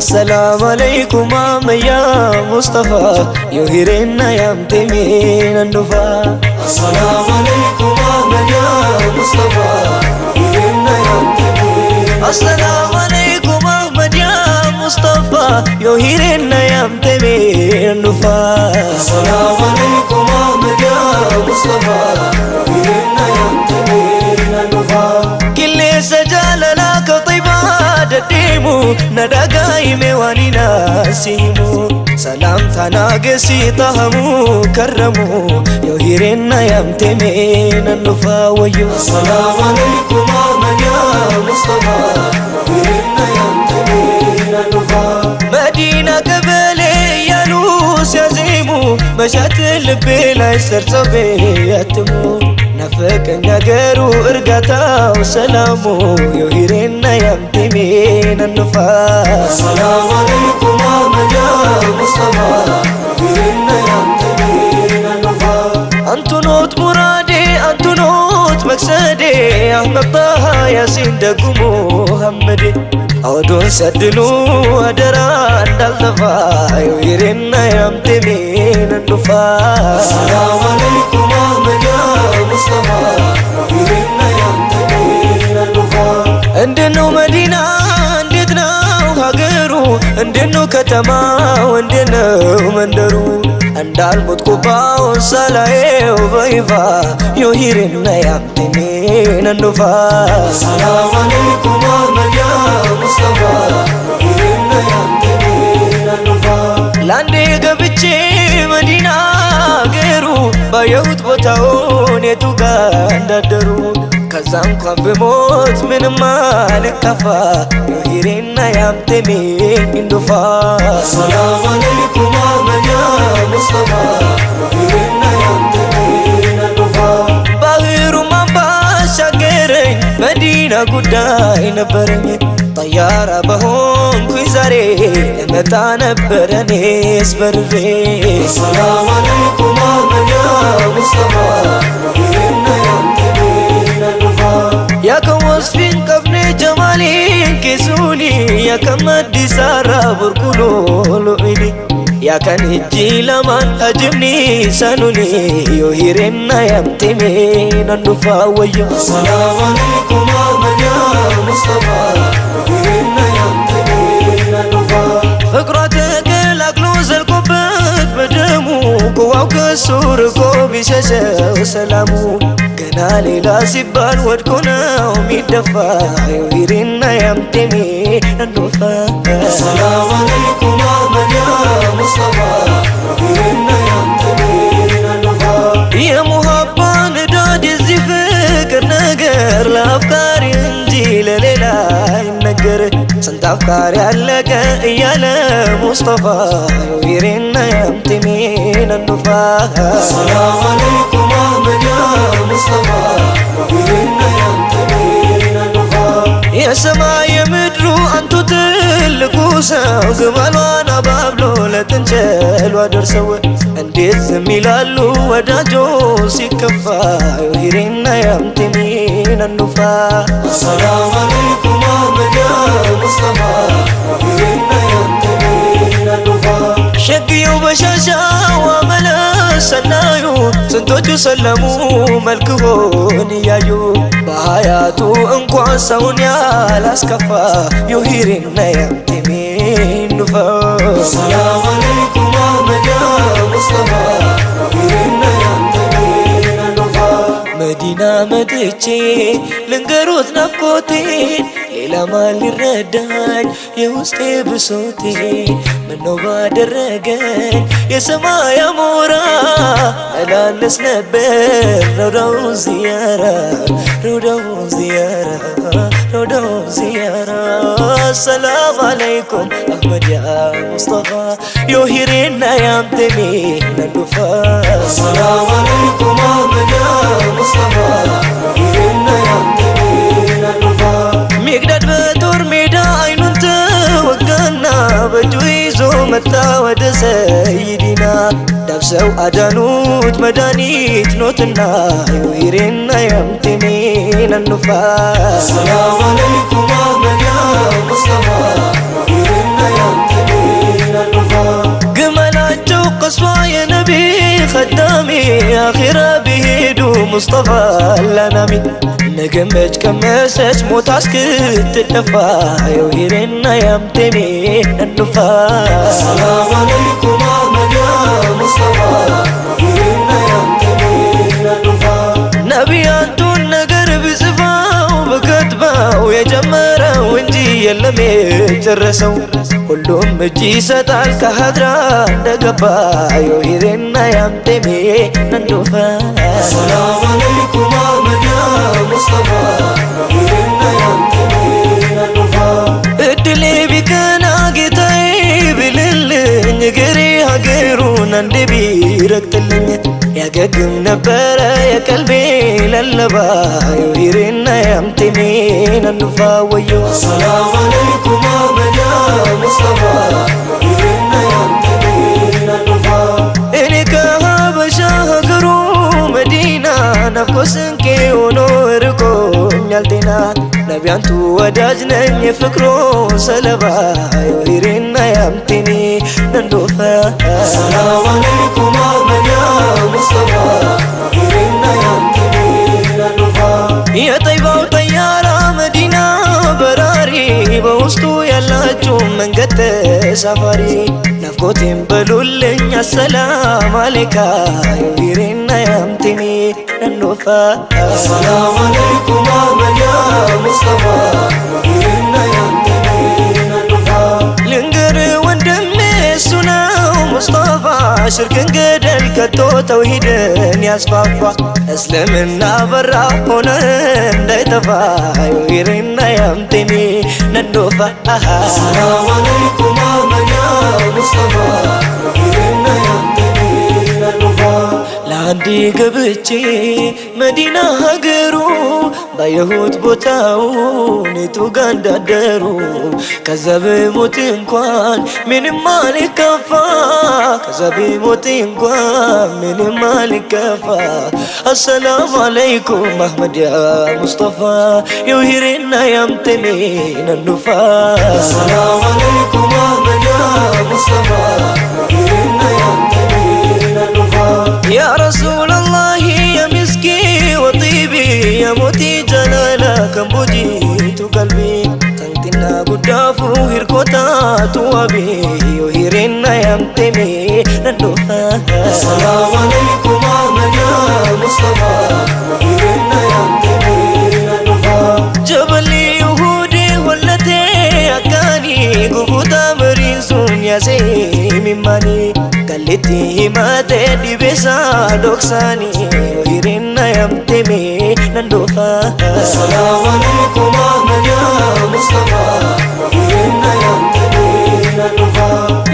السلام عليكم يا مصطفى يهيرنا يا متمين النفا السلام عليكم يا مصطفى يهيرنا يا متمين السلام عليكم يا مصطفى يهيرنا يا متمين النفا السلام عليكم يا مصطفى يهيرنا يا متمين النفا كل سجال لك طيبة ديمو نداغاي ميوانينا سيمو سلام تناغسي طهمو كرمو يهيرنا يا متمين النفا ويو السلام عليكم يا مصطفى يهيرنا يا متمين النفا مدينة قبلي يا لوس يا زيمو مشات اللبي لا يسرصو بياتمو نفكن نغرو ارغاتا وسلامو يهيرنا يا متمين النفا السلام عليكم يا مصطفى يهيرنا يا متمين النفا انتو نوت مرادي انتو نوت مقصدي احمد طه ياسين دقمو محمد اودون سدنو ادرا اندالتفا يهيرنا يا متمين النفا السلام عليكم يا مصطفى يهيرنا يا متمين النفا عندنا مدينة عندنا هاجرو عندنا كتما عندنا مندرو عندال متكوباو سلاي وبيفا يهيرنا يا متمين النفا السلام عليكم يا مصطفى يهيرنا يا متمين النفا لاندي قبتشي مدينة هاجرو بايوت بوتاون يتوغا اندادرو كزان كون بموت من ما نكفى يهيرنا يا متمين النفا السلام عليكم يا مصطفى يهيرنا يا متمين النفا باهر ما باشاغرين مدينة قداي نبرني طيارة بهون كويزاري متى نبرني اسبرني السلام عليكم يا مصطفى يهيرنا يا متمين النفا يا كم وصفين قبني جمالين كسوني يا كم مدي سارة بركولو لؤيني يا كان هجي لمن هجمني سنوني يهيرنا يا متمين النفا ويا السلام عليكم يا مصطفى يهيرنا يا متمين النفا فقراتك الاكلو زلقوبت بدمو قواو كسور قوبي شاشا وسلامو كنا ليلا سيبان ودكونا وميدفا يهيرنا يا متمين النفا السلام عليكم يا مصطفى يهيرنا يا متمين النفا يا محبة نداد الزفكر نقر لأفكاري انجي لليلة النقر سنت أفكاري علق يا مصطفى يهيرنا يا متمين النفا السلام عليكم يا مصطفى يهيرنا يا متمين النفا يا سماء مدرو انتو تلقو سو زمالوانا بابلو لتنجل ودرسو انديت زميلالو وداجو سيكفا يهيرنا يا متمين النفا السلام عليكم يا مصطفى يهيرنا يا متمين النفا شقيو بشاشا وملا سنايو سنتوجو سلمو ملكهون يايو بحياتو انقوان سونيا لاسكفا يهيرنا يا متمين النفا السلام عليكم يا مصطفى يهيرنا يا متمين النفا مدينة مدتشي لنقروت نفقوتين ليلة ما للردان يوستي بصوتي منو بادرقان يا سما يا مورا أنا نسنبر رودو زيارة رودو زيارة رودو زيارة السلام عليكم أحمد يا مصطفى يهيرنا يا متمين النفا السلام عليكم يا مصطفى يهيرنا يا متمين النفا مقداد بدور ميدا عينون توقنا بجويزو متا ود سيدنا دبسو أدانوت مدانيت نوتنا يهيرنا يا متمين النفا السلام عليكم يا مصطفى يهيرنا ግመላቸው ቀስዋ የነቢ ኸዳሚ አኺራ ቢሄዱ ሙስጠፋ ላናሚ ነገመች ቀመሰች ሞታ እስክትደፋ የውሂሬና ያምቴሜ ነኑፋ ሰላም አለይኩም አህመድ ያ ሙስጠፋ የውሂሬና ያምቴሜ ነኑፋ ነቢያቱን ነገር ቢጽፋው በከትባው የጀመረው እንጂ የለም የጨረሰው ሁሉም እጅ ይሰጣል ከሀድራ እንደገባ የውሂሬና ያምቴሜ ነኑፋ ሰላም አለይኩም አህመድ ያ ሙስጠፋ የውሂሬና ያምቴሜ ነኑፋ እድሌ ቢቀና ጌታዬ ቢልልኝ እግሬ ሀገሩን አንዴ ቢረግጥልኝ ያገግም ነበረ የቀልቤ ለለባ የውሂሬና ያምቴሜ ነኑፋ ወዮ ሰላም አለይኩም አህመድ ያ ሙስጠፋ የውሂሬና ያምቴሜ ነኑፋ እኔ ከሀበሻ ሀገሩ መዲና ናፍቆ ስንቄ ሆኖ ርቆኛል ጤና ነቢያንቱ ወዳጅ ነኝ የፍቅሮ ሰለባ የውሂሬና ያምቴሜ ነኑፋ ሰላም አለይኩም አህመድ ያ ሙስጠፋ የውሂሬና ያምቴሜ ነኑፋ የጠይባው ጠያራ መዲና በራሪ በውስጡ ያላችሁ መንገድ ተሳፋሪ ናፍቆቴን በሉልኝ አሰላም አለይካ የውሂሬና ያምቴሜ ነኑፋ ሰላም አለይኩም አህመድ ያ ሙስጠፋ የውሂሬና ያምቴሜ ነኑፋ ልንገር ወንድሜ እሱ ነው ሙስጠፋ ሽርክን ገደል ከቶ ተውሂድን ያስፋፋ እስልምና በራ ሆነ እንዳይጠፋ የውሂሬና ያምቴሜ ነኑፋ ሰላም አለይኩም አህመድ ያ ሙስጠፋ የውሂሬና ያምቴሜ ነኑፋ ለአንዴ ገብቼ መዲና ሀገሩ ባየሁት ቦታውን የቱ ጋ እንዳደሩ ከዛ ብሞት እንኳን ምንም አልከፋ ከዛ ብሞት እንኳን ምንም አልከፋ አሰላሙ አለይኩም አህመድ ያ ሙስጠፋ የውሂሬና ያምቴሜ ነኑፋ ሰላም አለይኩም አህመድ ያ ሙስጠፋ የውሂሬና ያምቴሜ ነኑፋ ያ ረሱለላህ ያ ምስኪ ወጢቢ ያ ሞቲ ጀላላ ከንቦጂቱ ቀልቢ ተንቲና ጉዳፉ ሂርኮታ ቱዋቢ የውሂሬና ያምቴሜ ነኑፋ ሰላም አለይኩም አህመድ ያ ሙስጠፋ የውሂሬና ያምቴሜ ነኑፋ ጀበሊ ይሁዲ ሆለቴ አካኒ ጉፉታ መሪንሱን ያሴ ሚማኒ ቀሊቲ ሂማቴ ዲቤሳ ዶክሳኒ የውሂሬና ያምቴሜ ነኑፋ ሰላም አለይኩም አህመድ ያ ሙስጠፋ የውሂሬና ያምቴሜ ነኑፋ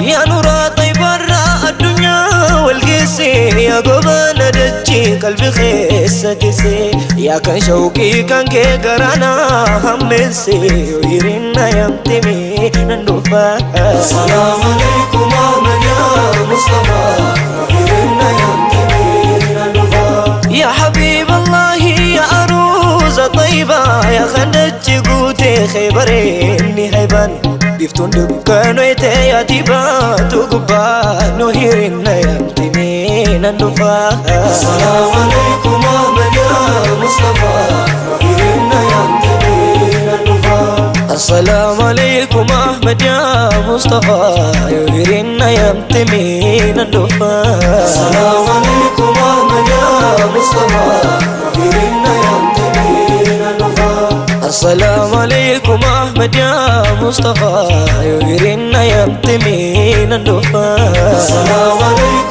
ያ ኑራ ጠይባራ አዱኛ ወልጌሴ ያ ጎበነ ደቺ ቀልቢ ኼሰቴሴ ያ ከን ሸውቂ ከንኬ ገራና ሀሜሴ የውሂሬና ያምቴሜ ነኑፋ ሰላም አለይኩም አህመድ ያ ሙስጠፋ የውሂሬና ያምቴሜ ነኑፋ ያ ሐቢበላህ ያ አሩዘ ጠይባ ያ ኸንደች ጉቴ ኸይበሬኒ ሀይባን ቢፍቱን ድከኖይቴ ያቲባቱ ጉባን የውሂሬና ያምቴሜ ነኑፋ ሰላም አለይኩም አህመድ ያ ሙስጠፋ የውሂሬና ያምቴሜ ነኑፋ السلام عليكم أحمد يا مصطفى يوهيرنا يمتمي نندفا السلام عليكم أحمد يا مصطفى يوهيرنا يمتمي نندفا السلام عليكم أحمد يا مصطفى يوهيرنا يمتمي نندفا السلام عليكم